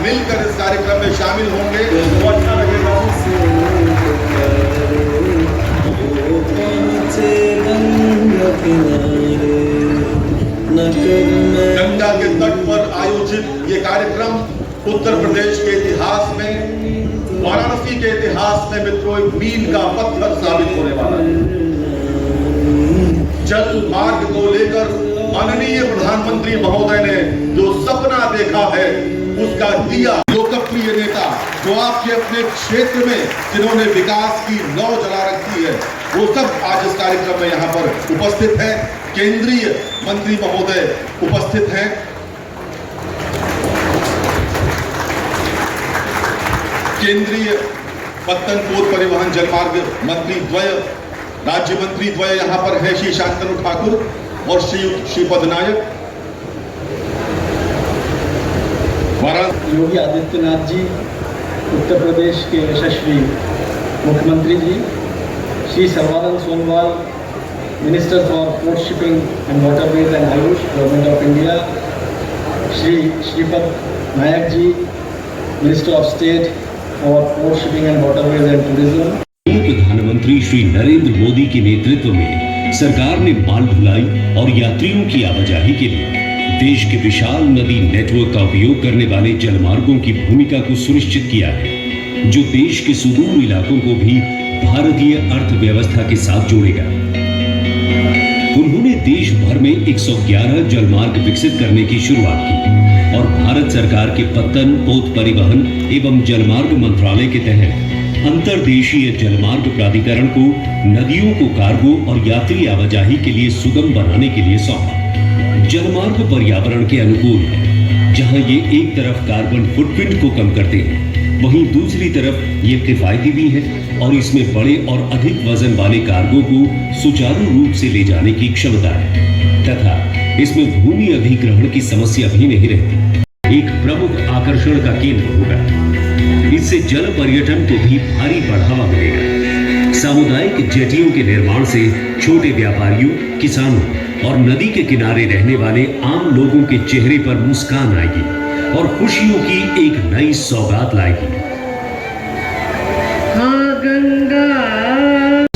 मिलकर इस कार्यक्रम में शामिल होंगे तो अच्छा लगेगा। गंगा के तट पर आयोजित ये कार्यक्रम उत्तर प्रदेश के इतिहास में, वाराणसी के इतिहास में मित्रों एक मील का पत्थर साबित होने वाला है। जल मार्ग को लेकर माननीय प्रधानमंत्री महोदय ने जो सपना देखा है उसका दिया। लोकप्रिय नेता जो आपके अपने क्षेत्र में जिन्होंने विकास की नौ जला रखी है वो सब आज इस कार्यक्रम में यहाँ पर उपस्थित है। केंद्रीय मंत्री महोदय उपस्थित हैं। केंद्रीय पत्तन पोत परिवहन जलमार्ग मंत्री द्वय, राज्य मंत्री द्वय यहाँ पर है, श्री शांतनु ठाकुर और श्रीपद नायक। योगी आदित्यनाथ जी, उत्तर प्रदेश के यशस्वी मुख्यमंत्री जी, Shri Sarbananda Sonowal, minister for port shipping and waterways and AYUSH, government of India, Shripad Naik ji, minister of state for port shipping and waterways and tourism. प्रधानमंत्री श्री नरेंद्र मोदी के नेतृत्व में सरकार ने माल ढुलाई और यात्रियों की आवाजाही के लिए देश के विशाल नदी नेटवर्क का उपयोग करने वाले जलमार्गों की भूमिका को सुनिश्चित किया है, जो देश के सुदूर इलाकों को भी भारतीय अर्थव्यवस्था के साथ जोड़ेगा। उन्होंने देश भर में 111 जलमार्ग विकसित करने की शुरुआत की और भारत सरकार के पत्तन पोत परिवहन एवं जलमार्ग मंत्रालय के तहत अंतर्देशीय जलमार्ग प्राधिकरण को नदियों को कार्गो और यात्री आवाजाही के लिए सुगम बनाने के लिए सौंपा। जलमार्ग पर्यावरण के अनुकूल है, जहां ये एक तरफ कार्बन फुटप्रिंट को कम करते हैं, वहीं दूसरी तरफ ये किफायती भी है और इसमें बड़े और अधिक वजन वाले कार्गो को सुचारू रूप से ले जाने की क्षमता है तथा इसमें भूमि अधिग्रहण की समस्या भी नहीं रहती। एक प्रमुख आकर्षण का केंद्र होगा। इससे जल पर्यटन को भी भारी बढ़ावा मिलेगा। सामुदायिक जेटियों के निर्माण से छोटे व्यापारियों, किसानों और नदी के किनारे रहने वाले आम लोगों के चेहरे पर मुस्कान आएगी और खुशियों की एक नई सौगात लाएगी।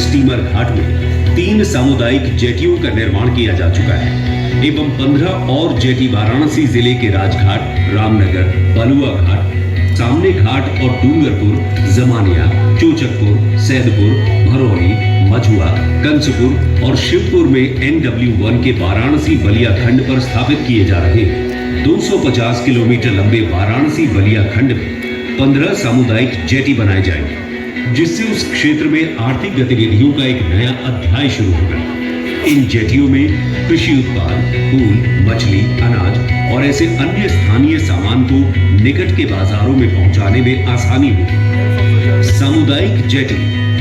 स्टीमर घाट में 3 सामुदायिक जेटियों का निर्माण किया जा चुका है एवं 15 और जेटी वाराणसी जिले के राजघाट, रामनगर, बलुआ घाट, सामने घाट और डूंगरपुर, जमानिया, चोचकपुर, सैदपुर, भरौली, मझुआ, कंसपुर और शिवपुर में NW1 के वाराणसी बलिया खंड पर स्थापित किए जा रहे हैं। 250 किलोमीटर लंबे वाराणसी बलिया खंड में 15 सामुदायिक जेटी बनाए जाएंगे, जिससे उस क्षेत्र में आर्थिक गतिविधियों का एक नया अध्याय शुरू होगा। इन जेटियों में कृषि उत्पाद, फूल, मछली, अनाज और ऐसे अन्य स्थानीय सामान को निकट के बाजारों में पहुंचाने में आसानी होगी। सामुदायिक जेटी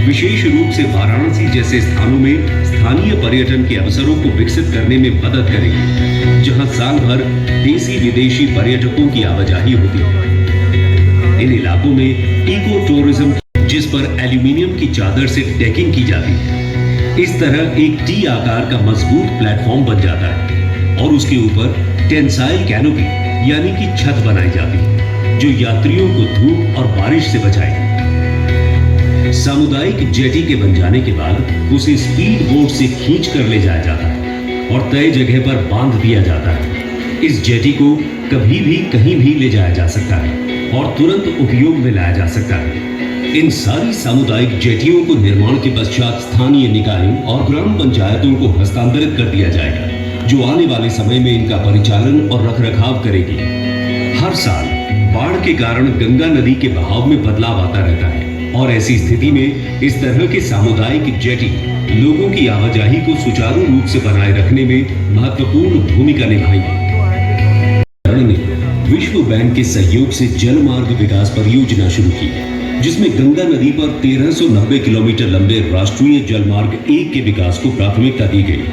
विशेष रूप से वाराणसी जैसे स्थानों में स्थानीय पर्यटन के अवसरों को विकसित करने में मदद करेगी, जहां साल भर देशी विदेशी पर्यटकों की आवाजाही होती है। इन इलाकों में इको टूरिज्म, जिस पर एल्यूमिनियम की चादर से डेकिंग की जाती है, इस तरह एक टी आकार का मजबूत प्लेटफॉर्म बन जाता है और उसके ऊपर टेंसाइल कैनोपी यानी कि छत बनाई जाती है, जो यात्रियों को धूप और बारिश से बचाएगी। सामुदायिक जेटी के बन जाने के बाद उसे स्पीड बोट से खींच कर ले जाया जाता है और तय जगह पर बांध दिया जाता है। इस जेटी को कभी भी कहीं भी ले जाया जा सकता है और तुरंत उपयोग में लाया जा सकता है। इन सारी सामुदायिक जेटियों को निर्माण के पश्चात स्थानीय निकायों और ग्राम पंचायतों को हस्तांतरित कर दिया जाएगा, जो आने वाले समय में इनका परिचालन और रखरखाव करेगी। हर साल बाढ़ के कारण गंगा नदी के बहाव में बदलाव आता रहता है और ऐसी स्थिति में इस तरह के सामुदायिक जेटी लोगों की आवाजाही को सुचारू रूप से बनाए रखने में महत्वपूर्ण भूमिका निभाएंगे। विश्व बैंक के सहयोग से जलमार्ग विकास परियोजना शुरू की, जिसमें गंगा नदी पर 1390 किलोमीटर लंबे राष्ट्रीय जलमार्ग 1 के विकास को प्राथमिकता दी गई,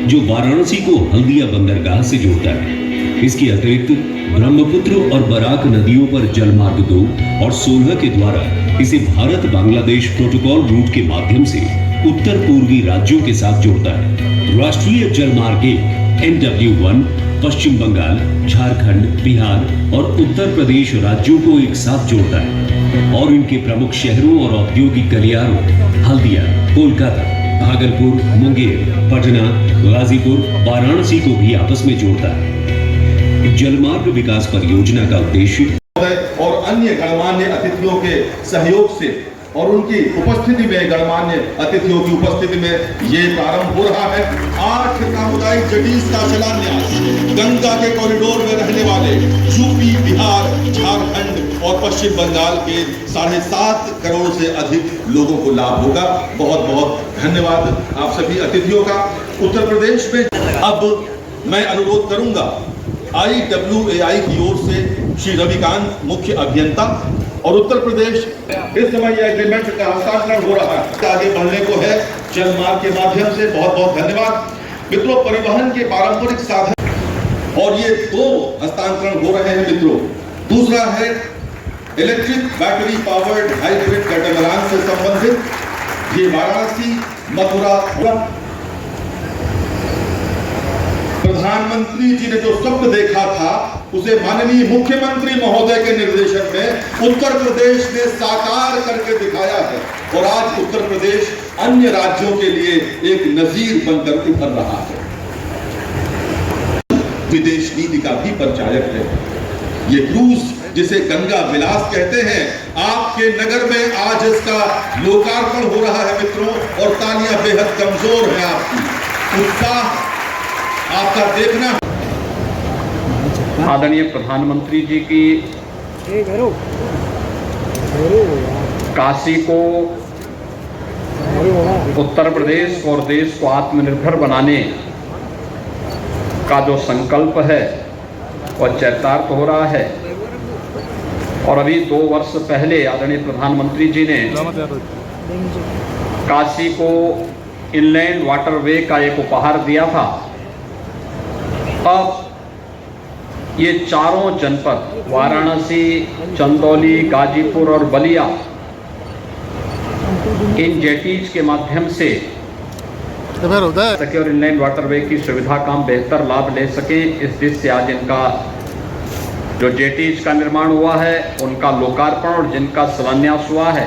जो वाराणसी को हल्दिया बंदरगाह से जोड़ता है। इसके अतिरिक्त ब्रह्मपुत्र और बराक नदियों पर जलमार्ग 2 और 16 के द्वारा इसे भारत बांग्लादेश प्रोटोकॉल रूट के माध्यम से उत्तर पूर्वी राज्यों के साथ जोड़ता है। राष्ट्रीय जलमार्ग NW1 पश्चिम बंगाल, झारखंड, बिहार और उत्तर प्रदेश राज्यों को एक साथ जोड़ता है और इनके प्रमुख शहरों और औद्योगिक गलियारों हल्दिया, कोलकाता, भागलपुर, मुंगेर, पटना, गाजीपुर, वाराणसी को भी आपस में जोड़ता है। जलमार्ग विकास परियोजना का उद्देश्य और अन्य गणमान्य अतिथियों के सहयोग से और उनकी उपस्थिति में, गणमान्य अतिथियों की उपस्थिति में ये प्रारंभ हो रहा है। 8 सामुदायिक जेटीज का शिलान्यास गंगा के कॉरिडोर में रहने वाले यूपी, बिहार, झारखंड और पश्चिम बंगाल के 7.5 करोड़ से अधिक लोगों को लाभ होगा। बहुत बहुत धन्यवाद आप सभी अतिथियों का। उत्तर प्रदेश में अब मैं अनुरोध करूंगा IWAI की ओर से श्री रविकांत, मुख्य अभियंता, और उत्तर प्रदेश इस समय यह एग्रीमेंट का हस्तांतरण हो रहा है, आगे बढ़ने को है जलमार्ग के माध्यम से। बहुत बहुत धन्यवाद मित्रों। परिवहन के पारंपरिक साधन और ये 2 हस्तांतरण हो रहे हैं मित्रों। दूसरा है electric battery powered hybrid catamaran से संबंधित। ये वाराणसी, मथुरा, प्रधानमंत्री जी ने जो स्वप्न देखा था उसे माननीय मुख्यमंत्री महोदय के निर्देशन में उत्तर प्रदेश ने साकार करके दिखाया है और आज उत्तर प्रदेश अन्य राज्यों के लिए एक नजीर बनकर उभर रहा है। विदेश नीति का भी परिचायक है ये क्रूज, जिसे गंगा विलास कहते हैं। आपके नगर में आज इसका लोकार्पण हो रहा है मित्रों, और तालियां बेहद कमजोर है आपकी। उत्साह आपका देखना। आदरणीय प्रधानमंत्री जी की काशी को, उत्तर प्रदेश और देश को आत्मनिर्भर बनाने का जो संकल्प है वह चरितार्थ हो रहा है। और अभी 2 वर्ष पहले आदरणीय प्रधानमंत्री जी ने काशी को इनलैंड वाटरवे का एक उपहार दिया था। अब ये चारों जनपद वाराणसी, चंदौली, गाजीपुर और बलिया इन जेटीज के माध्यम से सके और इनलैंड वाटरवे की सुविधा का बेहतर लाभ ले सके, इस दृष्टि से आज इनका जो जेटीज का निर्माण हुआ है उनका लोकार्पण और जिनका शिलान्यास हुआ है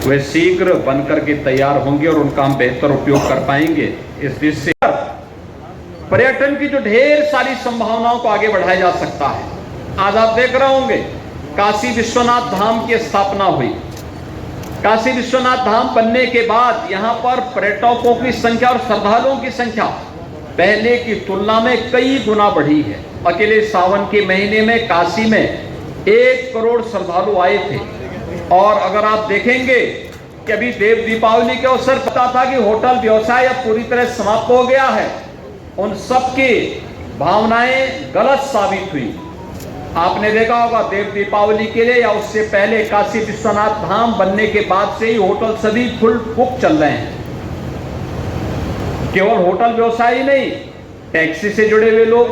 वे शीघ्र बनकर के तैयार होंगे और उनका हम बेहतर उपयोग कर पाएंगे। इस दृष्टि से पर्यटन की जो ढेर सारी संभावनाओं को आगे बढ़ाया जा सकता है। आज आप देख रहे होंगे काशी विश्वनाथ धाम की स्थापना हुई। काशी विश्वनाथ धाम बनने के बाद यहाँ पर पर्यटकों की संख्या और श्रद्धालुओं की संख्या पहले की तुलना में कई गुना बढ़ी है। अकेले सावन के महीने में काशी में 1 करोड़ श्रद्धालु आए थे। और अगर आप देखेंगे कि अभी देव दीपावली के अवसर पता था कि होटल व्यवसाय अब पूरी तरह समाप्त हो गया है, उन सबकी भावनाएं गलत साबित हुई। आपने देखा होगा देव दीपावली के लिए या उससे पहले काशी विश्वनाथ धाम बनने के बाद से ही होटल सभी फुल बुक चल रहे हैं। केवल होटल व्यवसाय ही नहीं, टैक्सी से जुड़े हुए लोग,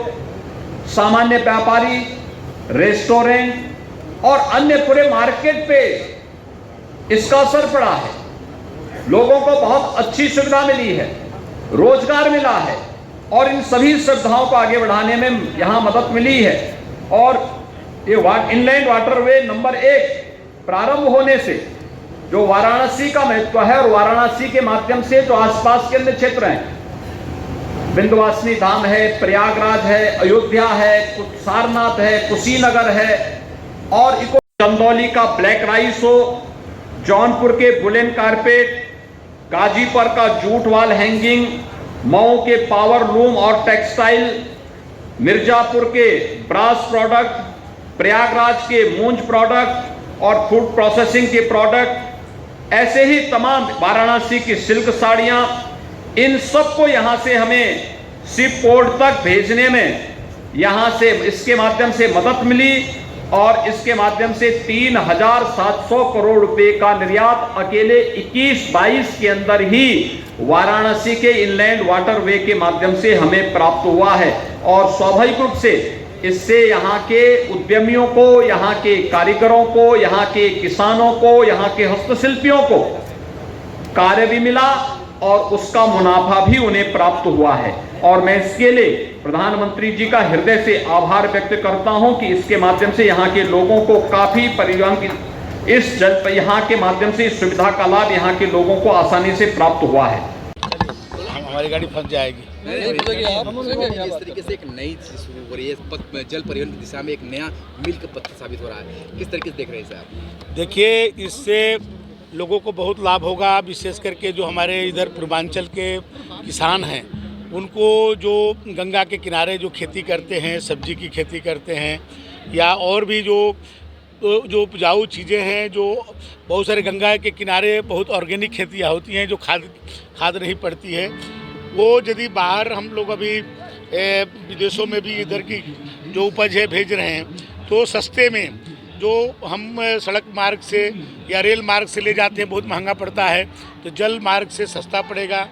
सामान्य व्यापारी, रेस्टोरेंट और अन्य पूरे मार्केट पे इसका असर पड़ा है। लोगों को बहुत अच्छी सुविधा मिली है, रोजगार मिला है और इन सभी सुविधाओं को आगे बढ़ाने में यहां मदद मिली है। और ये इनलैंड वाटरवे नंबर 1 प्रारंभ होने से जो वाराणसी का महत्व है और वाराणसी के माध्यम से जो आसपास के अन्य क्षेत्र हैं, विंध्यवासिनी धाम है, प्रयागराज है, अयोध्या है, सारनाथ है, कुशीनगर है और चंदौली का ब्लैक राइस हो, जौनपुर के वुलन कारपेट, गाजीपुर का जूट वाल हैंगिंग, मऊ के पावर लूम और टेक्सटाइल, मिर्जापुर के ब्रास प्रोडक्ट, प्रयागराज के मूंज प्रोडक्ट और फूड प्रोसेसिंग के प्रोडक्ट, ऐसे ही तमाम वाराणसी की सिल्क साड़ियां, इन सबको यहां से हमें शिप पोर्ट तक भेजने में यहां से इसके माध्यम से मदद मिली और इसके माध्यम से 3,700 करोड़ रुपए का निर्यात अकेले 21-22 के अंदर ही वाराणसी के इनलैंड वाटरवे के माध्यम से हमें प्राप्त हुआ है। और स्वाभाविक रूप से इससे यहाँ के उद्यमियों को, यहाँ के कारीगरों को, यहाँ के किसानों को, यहाँ के हस्तशिल्पियों को कार्य भी मिला और उसका मुनाफा भी उन्हें प्राप्त हुआ है। और मैं इसके लिए प्रधानमंत्री जी का हृदय से आभार व्यक्त करता हूं कि इसके माध्यम से यहाँ के लोगों को काफी परिवहन की यहाँ के माध्यम से इस सुविधा का लाभ यहाँ के लोगों को आसानी से प्राप्त हुआ है। हमारी गाड़ी फंस जाएगी। इस तरीके से एक नई चीज शुरू हो रही है, जल परिवहन की दिशा में एक नया मील का पत्थर साबित हो रहा है, किस तरीके से देख रहे हैं साहब? देखिए, इससे लोगों को बहुत लाभ होगा, विशेष करके जो हमारे इधर पूर्वांचल के किसान हैं उनको, जो गंगा के किनारे जो खेती करते हैं, सब्जी की खेती करते हैं या और भी जो उपजाऊ चीज़ें हैं, जो बहुत सारे गंगा के किनारे बहुत ऑर्गेनिक खेतियाँ होती हैं जो खाद नहीं पड़ती है, वो यदि बाहर हम लोग अभी विदेशों में भी इधर की जो उपज है भेज रहे हैं, तो सस्ते में जो हम सड़क मार्ग से या रेल मार्ग से ले जाते हैं बहुत महंगा पड़ता है, तो जल मार्ग से सस्ता पड़ेगा।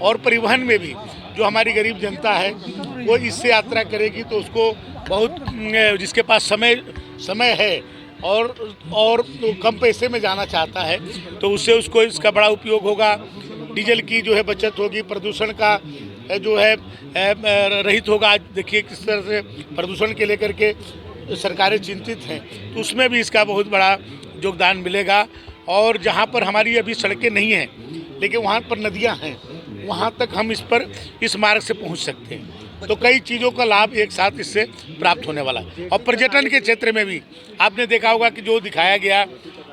और परिवहन में भी जो हमारी गरीब जनता है वो इससे यात्रा करेगी तो उसको बहुत, जिसके पास समय है और तो कम पैसे में जाना चाहता है तो उससे उसको इसका बड़ा उपयोग होगा। डीजल की जो है बचत होगी, प्रदूषण का जो है रहित होगा। आज देखिए किस तरह से प्रदूषण के लेकर के सरकारें चिंतित हैं, तो उसमें भी इसका बहुत बड़ा योगदान मिलेगा। और जहाँ पर हमारी अभी सड़कें नहीं हैं लेकिन वहाँ पर नदियाँ हैं, वहाँ तक हम इस मार्ग से पहुँच सकते हैं। तो कई चीज़ों का लाभ एक साथ इससे प्राप्त होने वाला है। और पर्यटन के क्षेत्र में भी आपने देखा होगा कि जो दिखाया गया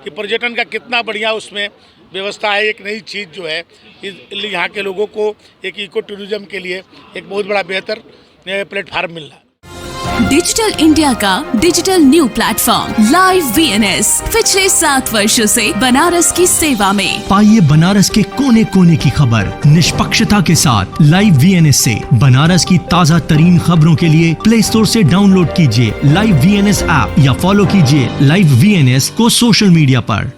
कि पर्यटन का कितना बढ़िया उसमें व्यवस्था है। एक नई चीज़ जो है यहाँ के लोगों को एक इको टूरिज्म के लिए एक बहुत बड़ा बेहतर प्लेटफार्म मिल रहा है। डिजिटल इंडिया का digital new platform live VNS पिछले 7 वर्षों से बनारस की सेवा में। पाइए बनारस के कोने कोने की खबर निष्पक्षता के साथ। लाइव VNS से बनारस की ताज़ा तरीन खबरों के लिए प्ले स्टोर से डाउनलोड कीजिए लाइव VNS ऐप या फॉलो कीजिए लाइव VNS को सोशल मीडिया पर।